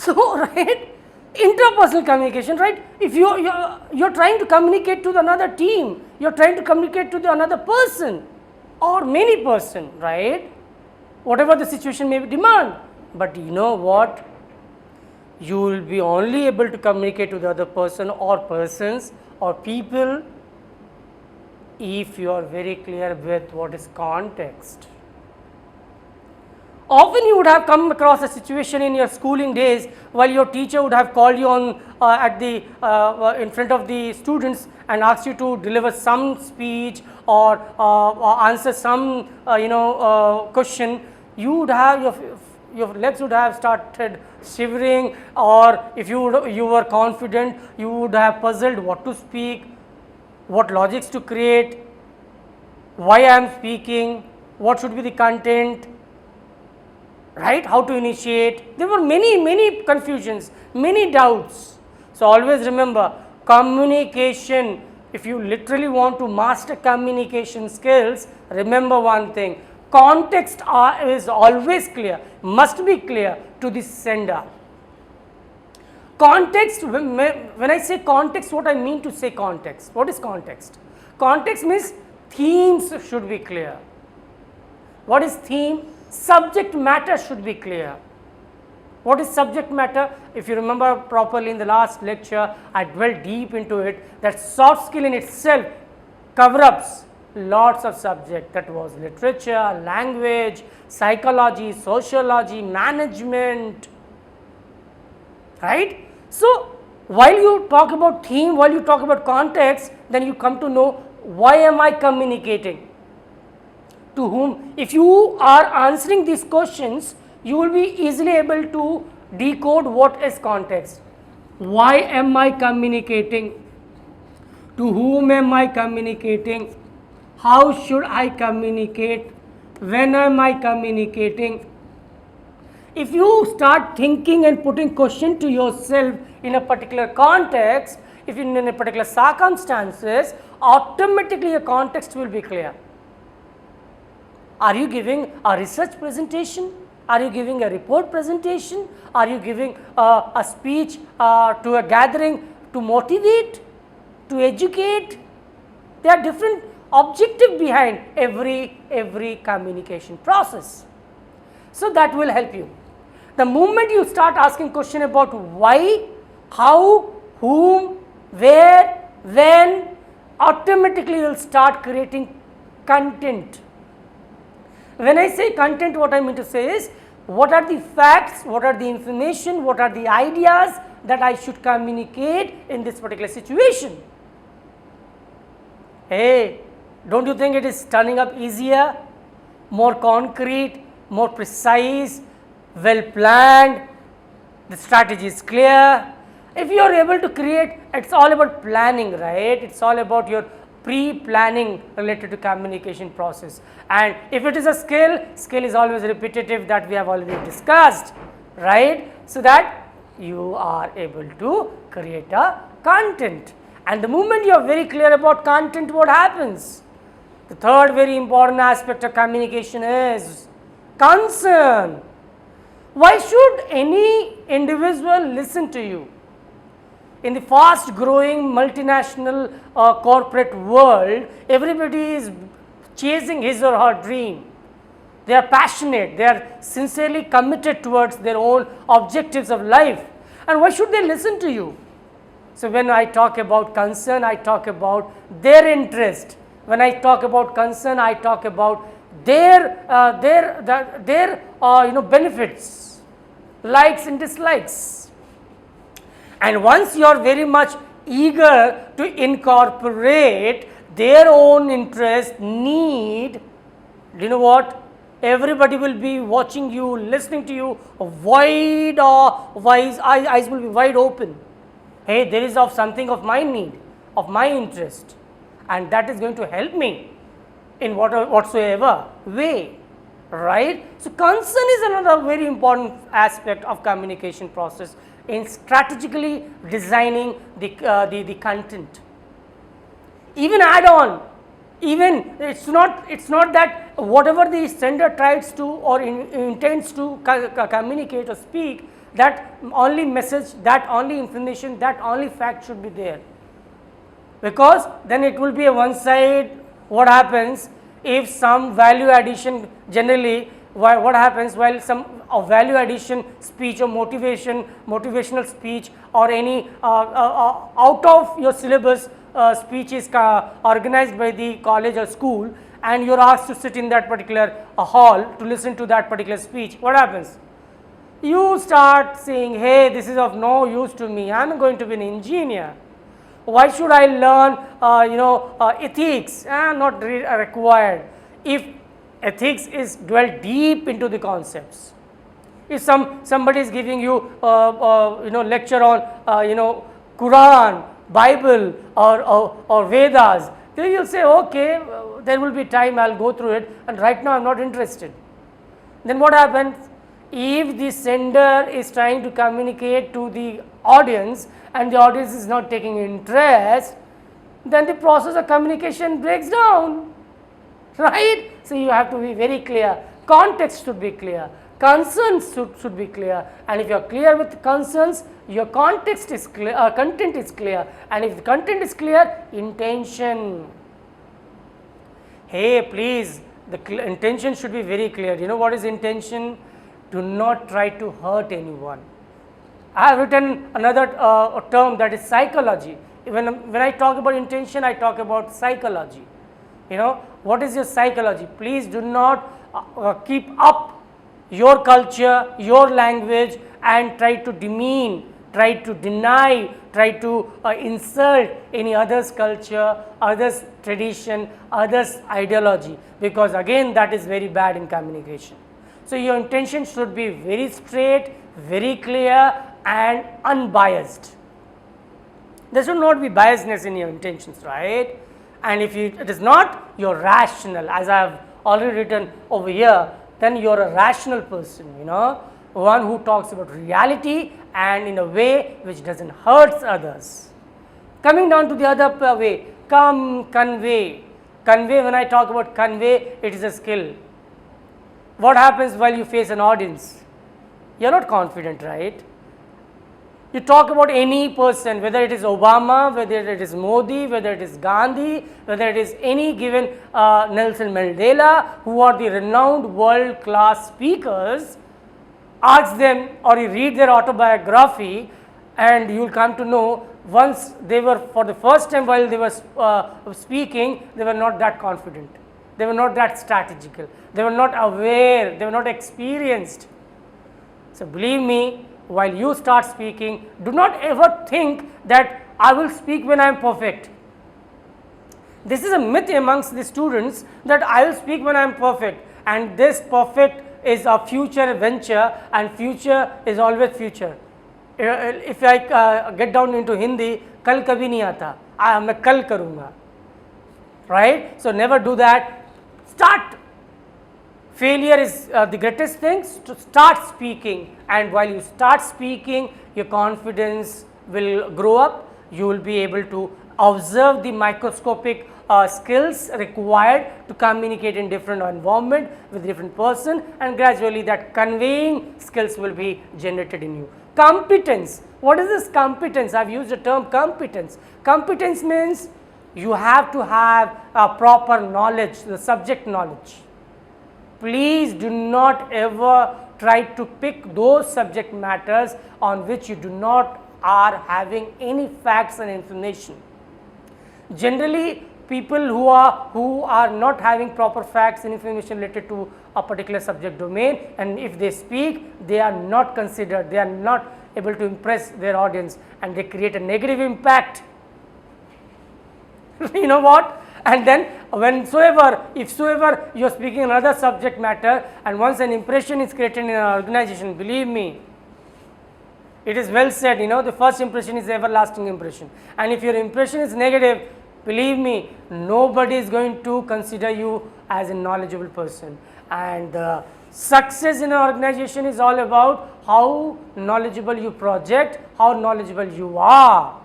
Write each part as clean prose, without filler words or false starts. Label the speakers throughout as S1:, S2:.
S1: So, right, interpersonal communication, right, if you're trying to communicate to another team, you're trying to communicate to another person or many person, right, whatever the situation may demand, but you know what, you will be only able to communicate to the other person or persons or people if you are very clear with what is context. Often you would have come across a situation in your schooling days while your teacher would have called you on in front of the students and asked you to deliver some speech or answer some question. You would have your legs would have started shivering, or if you were confident, you would have puzzled what to speak, what logics to create, why I am speaking, what should be the content, right, how to initiate. There were many confusions, many doubts. So, always remember, communication, if you literally want to master communication skills, remember one thing, context is always clear, must be clear to the sender. Context, when I say context, what I mean to say context, what is context? Context means themes should be clear. What is theme? Subject matter should be clear. What is subject matter? If you remember properly in the last lecture, I dwelled deep into it, that soft skill in itself cover ups lots of subject, that was literature, language, psychology, sociology, management, right. So, while you talk about theme, while you talk about context, then you come to know why am I communicating, to whom. If you are answering these questions, you will be easily able to decode what is context. Why am I communicating? To whom am I communicating? How should I communicate? When am I communicating? If you start thinking and putting question to yourself in a particular context, if in a particular circumstances, automatically your context will be clear. Are you giving a research presentation? Are you giving a report presentation? Are you giving a speech to a gathering to motivate, to educate? There are different objectives behind every communication process. So, that will help you. The moment you start asking question about why, how, whom, where, when, automatically you will start creating content. When I say content, what I mean to say is, what are the facts, what are the information, what are the ideas that I should communicate in this particular situation. Hey, don't you think it is turning up easier, more concrete, more precise, well planned, the strategy is clear. If you are able to create, it is all about planning, right, it is all about your pre-planning related to communication process. And if it is a skill, skill is always repetitive, that we have already discussed, right, so that you are able to create a content. And the moment you are very clear about content, what happens? The third very important aspect of communication is concern. Why should any individual listen to you? In the fast growing multinational corporate world, everybody is chasing his or her dream. They are passionate, they are sincerely committed towards their own objectives of life. And why should they listen to you? So, when I talk about concern, I talk about their interest. When I talk about concern, I talk about their benefits, likes and dislikes. And once you are very much eager to incorporate their own interest, need, you know what? Everybody will be watching you, listening to you, wide eyes will be wide open. Hey, there is something of my need, of my interest, and that is going to help me in whatsoever way, right. So, concern is another very important aspect of communication process in strategically designing the content. Even add on, even it's not that whatever the sender tries to or intends to communicate or speak, that only message, that only information, that only fact should be there, because then it will be a one side. What happens if some value addition, generally what happens while some value addition speech or motivational speech or any out of your syllabus speech is organized by the college or school, and you are asked to sit in that particular hall to listen to that particular speech, what happens? You start saying, hey, this is of no use to me, I am going to be an engineer. Why should I learn ethics? Not required. If ethics is dwelt deep into the concepts, if somebody is giving you lecture on Quran, Bible or Vedas, then you will say, okay, there will be time, I will go through it, and right now I am not interested. Then what happens? If the sender is trying to communicate to the audience and the audience is not taking interest, then the process of communication breaks down, right? So, you have to be very clear, context should be clear, concerns should be clear, and if you are clear with concerns, your context is clear, content is clear, and if the content is clear, intention. Hey, please, the intention should be very clear. You know what is intention? Do not try to hurt anyone. I have written another term, that is psychology. When I talk about intention, I talk about psychology. What is your psychology? Please do not keep up your culture, your language, and try to demean, try to deny, try to insult any other's culture, others' tradition, others' ideology, because again that is very bad in communication. So, your intention should be very straight, very clear, and unbiased. There should not be biasness in your intentions, right? And if it is not, you are rational, as I have already written over here, then you are a rational person, one who talks about reality and in a way which does not hurt others. Coming down to the other way, convey. Convey, when I talk about convey, it is a skill. What happens while you face an audience? You are not confident, right? You talk about any person, whether it is Obama, whether it is Modi, whether it is Gandhi, whether it is any given Nelson Mandela, who are the renowned world class speakers, ask them or you read their autobiography, and you will come to know, once they were, for the first time while they were speaking, they were not that confident. They were not that strategical, they were not aware, they were not experienced. So, believe me, while you start speaking, do not ever think that I will speak when I am perfect. This is a myth amongst the students, that I will speak when I am perfect, and this perfect is a future venture, and future is always future. If I get down into Hindi, kal kabhi nahi aata, main kal karunga, right? So, never do that. Start. Failure is the greatest thing, to start speaking, and while you start speaking, your confidence will grow up. You will be able to observe the microscopic skills required to communicate in different environment with different person, and gradually that conveying skills will be generated in you. Competence. What is this competence? I have used the term competence. Competence means you have to have a proper knowledge, the subject knowledge. Please do not ever try to pick those subject matters on which you do not are having any facts and information. Generally, people who are not having proper facts and information related to a particular subject domain, and if they speak, they are not considered, they are not able to impress their audience, and they create a negative impact. You know what? And then if you are speaking another subject matter, and once an impression is created in an organization, believe me, it is well said, the first impression is the everlasting impression, and if your impression is negative, believe me, nobody is going to consider you as a knowledgeable person. And success in an organization is all about how knowledgeable you project, how knowledgeable you are.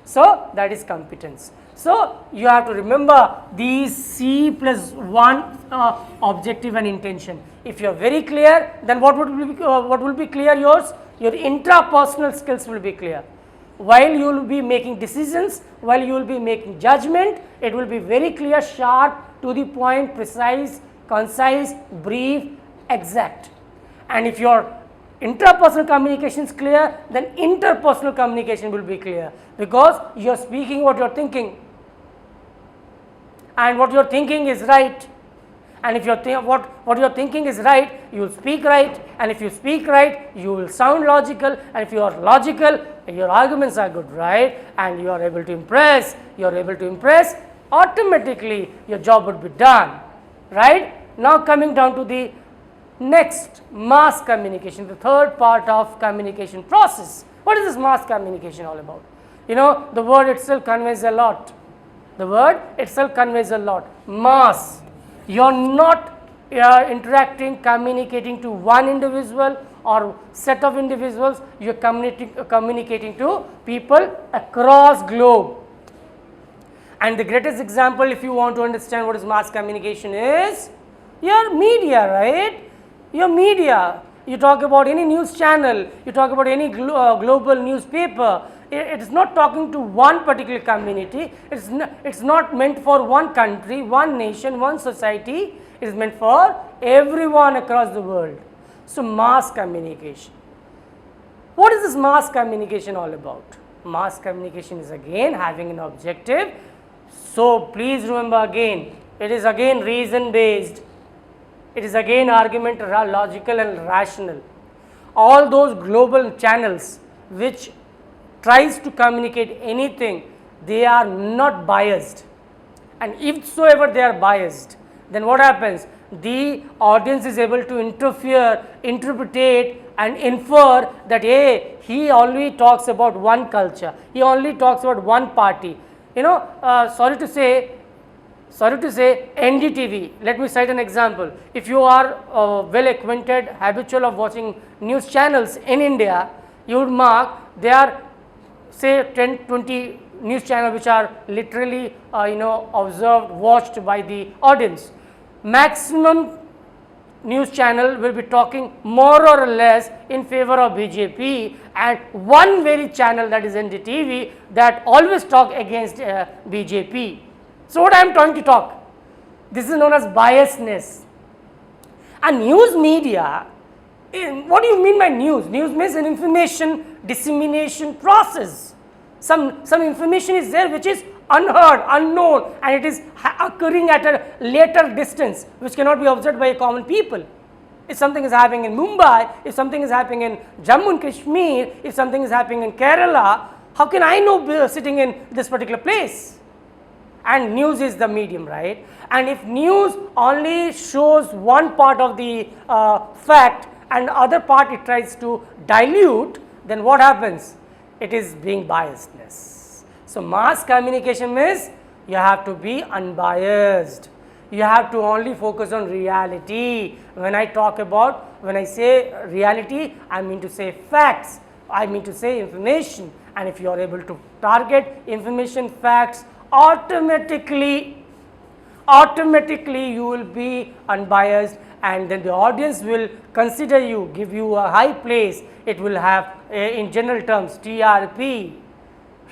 S1: So, that is competence. So, you have to remember these C plus 1 objective and intention. If you are very clear, then what will be clear yours? Your intrapersonal skills will be clear. While you will be making decisions, while you will be making judgment, it will be very clear, sharp, to the point, precise, concise, brief, exact. And if your intrapersonal communication is clear, then interpersonal communication will be clear, because you are speaking what you are thinking, and what you are thinking is right. And if what you are thinking is right, you will speak right, and if you speak right, you will sound logical, and if you are logical, your arguments are good, right, and you are able to impress, automatically your job would be done, right. Now coming down to the next, mass communication, the third part of communication process. What is this mass communication all about? You know, the word itself conveys a lot. Mass. You are not interacting, communicating to one individual or set of individuals, you are communicating to people across globe. And the greatest example, if you want to understand what is mass communication, is your media, right? Your media. You talk about any news channel, you talk about any global newspaper. It is not talking to one particular community, it's not meant for one country, one nation, one society, it is meant for everyone across the world. So, mass communication. What is this mass communication all about? Mass communication is again having an objective. So, please remember again, it is again reason based, it is again argument logical and rational. All those global channels which tries to communicate anything, they are not biased, and if so ever they are biased, then what happens? The audience is able to interpret and infer that, hey, he only talks about one culture, he only talks about one party. You know, sorry to say NDTV, let me cite an example. If you are well acquainted, habitual of watching news channels in India, you would mark there are say 10-20 news channels which are literally observed, watched by the audience. Maximum news channel will be talking more or less in favor of BJP, and one very channel, that is NDTV, that always talk against BJP. So, what I am trying to talk? This is known as biasness. And news media, what do you mean by news? News means an information dissemination process. Some information is there which is unheard, unknown, and it is occurring at a later distance which cannot be observed by common people. If something is happening in Mumbai, if something is happening in Jammu and Kashmir, if something is happening in Kerala, how can I know sitting in this particular place? And news is the medium, right? And if news only shows one part of the fact and other part it tries to dilute, then what happens? It is being biasness. So, mass communication means you have to be unbiased. You have to only focus on reality. When I say reality, I mean to say facts, I mean to say information, and if you are able to target information, facts, automatically you will be unbiased, and then the audience will consider you, give you a high place. It will have in general terms TRP,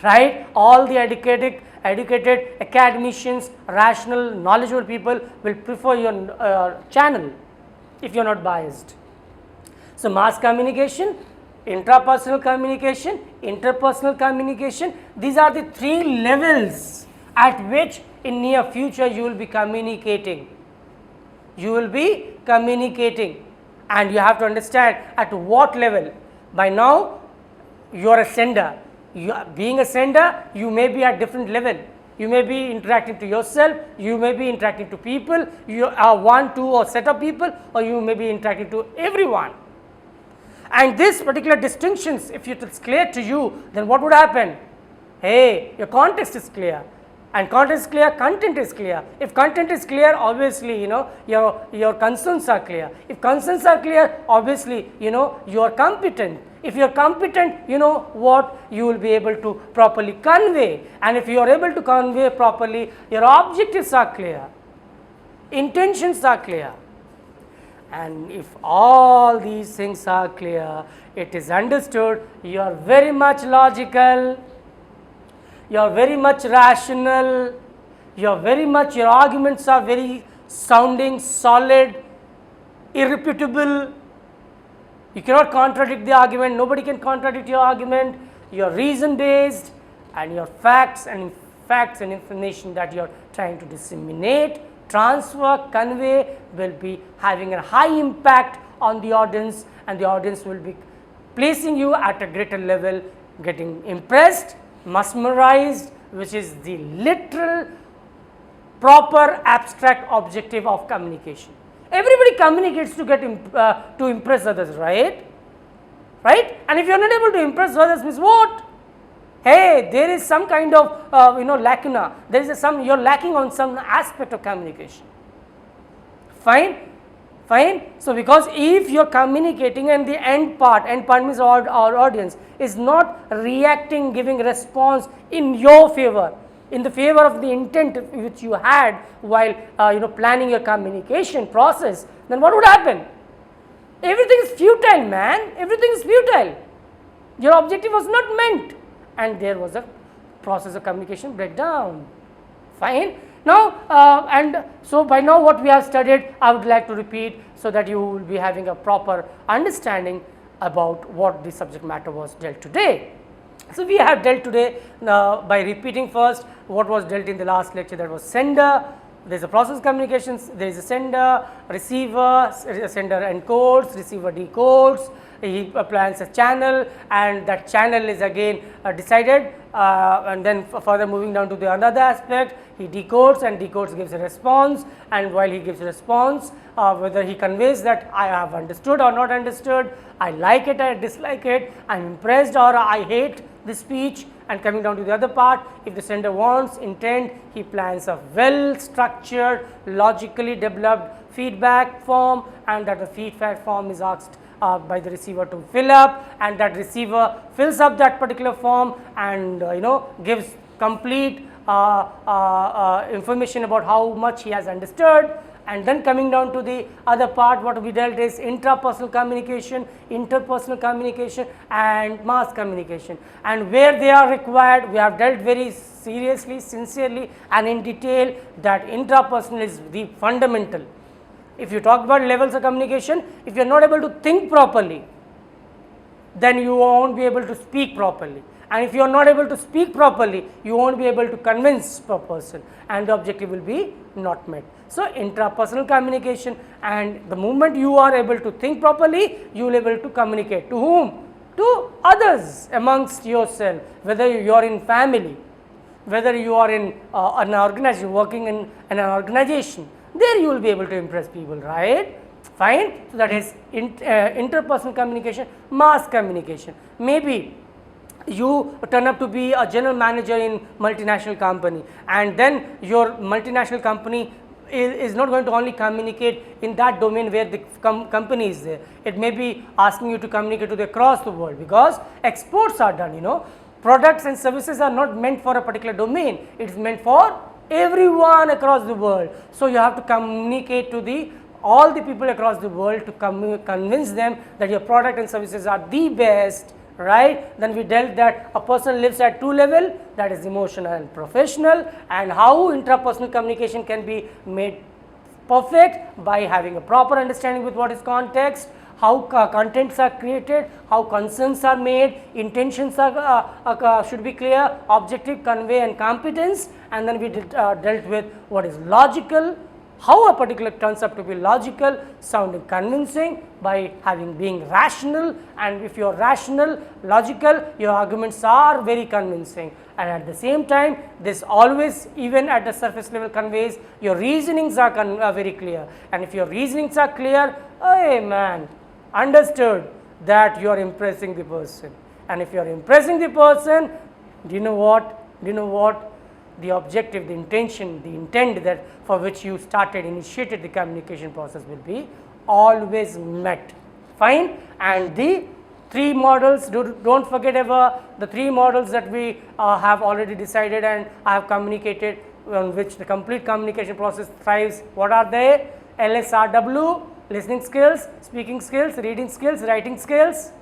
S1: right? All the educated academicians, rational, knowledgeable people will prefer your channel if you are not biased. So, mass communication, intrapersonal communication, interpersonal communication, these are the three levels at which in near future you will be communicating. And you have to understand at what level. By now you are a sender. Being a sender, you may be at different level. You may be interacting to yourself, you may be interacting to people, you are one, two or set of people, or you may be interacting to everyone. And this particular distinctions, if it is clear to you, then what would happen? Hey, your context is clear, and context is clear, content is clear. If content is clear, obviously your concerns are clear. If concerns are clear, obviously you are competent. If you are competent, you know what you will be able to properly convey, and if you are able to convey properly, your objectives are clear, intentions are clear, and if all these things are clear, it is understood, you are very much logical, you are very much rational, you are very much, your arguments are very sounding solid, irrefutable. You cannot contradict the argument, nobody can contradict your argument, you are reason based, and your facts and information that you are trying to disseminate, transfer, convey will be having a high impact on the audience, and the audience will be placing you at a greater level, getting impressed, mesmerized, which is the literal proper abstract objective of communication. Everybody communicates to get to impress others, right? Right? And if you are not able to impress others, means what? Hey, there is some kind of lacuna. There is some, you are lacking on some aspect of communication. Fine, fine. So because if you are communicating and the end part means our audience is not reacting, giving response in your favor, in the favor of the intent which you had while planning your communication process, then what would happen? Everything is futile, man, everything is futile. Your objective was not meant, and there was a process of communication breakdown. Fine. Now and so by now what we have studied, I would like to repeat so that you will be having a proper understanding about what the subject matter was dealt today. So we have dealt today by repeating first what was dealt in the last lecture, that was sender. There is a process of communications, there is a sender, receiver, sender encodes, receiver decodes, he plans a channel, and that channel is again decided, and then further moving down to the another aspect, he decodes, and decodes gives a response, and while he gives a response, whether he conveys that I have understood or not understood, I like it, I dislike it, I am impressed or I hate the speech. And coming down to the other part, if the sender wants intent, he plans a well structured, logically developed feedback form, and that the feedback form is asked by the receiver to fill up, and that receiver fills up that particular form and gives complete information about how much he has understood. And then coming down to the other part, what we dealt is intrapersonal communication, interpersonal communication, and mass communication, and where they are required, we have dealt very seriously, sincerely, and in detail that intrapersonal is the fundamental. If you talk about levels of communication, if you are not able to think properly, then you won't be able to speak properly, and if you are not able to speak properly, you won't be able to convince a person, and the objective will be not met. So intrapersonal communication, and the moment you are able to think properly, you will be able to communicate to whom? To others amongst yourself, whether you are in family, whether you are in an organization, working in an organization, there you will be able to impress people, right? Fine. So that is interpersonal communication, mass communication. Maybe you turn up to be a general manager in multinational company, and then your multinational company is not going to only communicate in that domain where the company is there. It may be asking you to communicate to the across the world, because exports are done, products and services are not meant for a particular domain, it is meant for everyone across the world. So you have to communicate to all the people across the world to convince them that your product and services are the best, right? Then we dealt that a person lives at two levels, that is emotional and professional, and how intrapersonal communication can be made perfect by having a proper understanding with what is context, how contents are created, how concerns are made, intentions are should be clear, objective, convey, and competence. And then we dealt with what is logical, how a particular turns up to be logical, sounding convincing by being rational, and if you are rational, logical, your arguments are very convincing, and at the same time this always, even at the surface level, conveys your reasonings are very clear, and if your reasonings are clear, hey man, understood that you are impressing the person, and if you are impressing the person, do you know what? The objective, the intention, the intent that for which you initiated the communication process will be always met. Fine. And the Three models, don't forget ever the three models that we have already decided and I have communicated, on which the complete communication process thrives. What are they? LSRW, listening skills, speaking skills, reading skills, writing skills.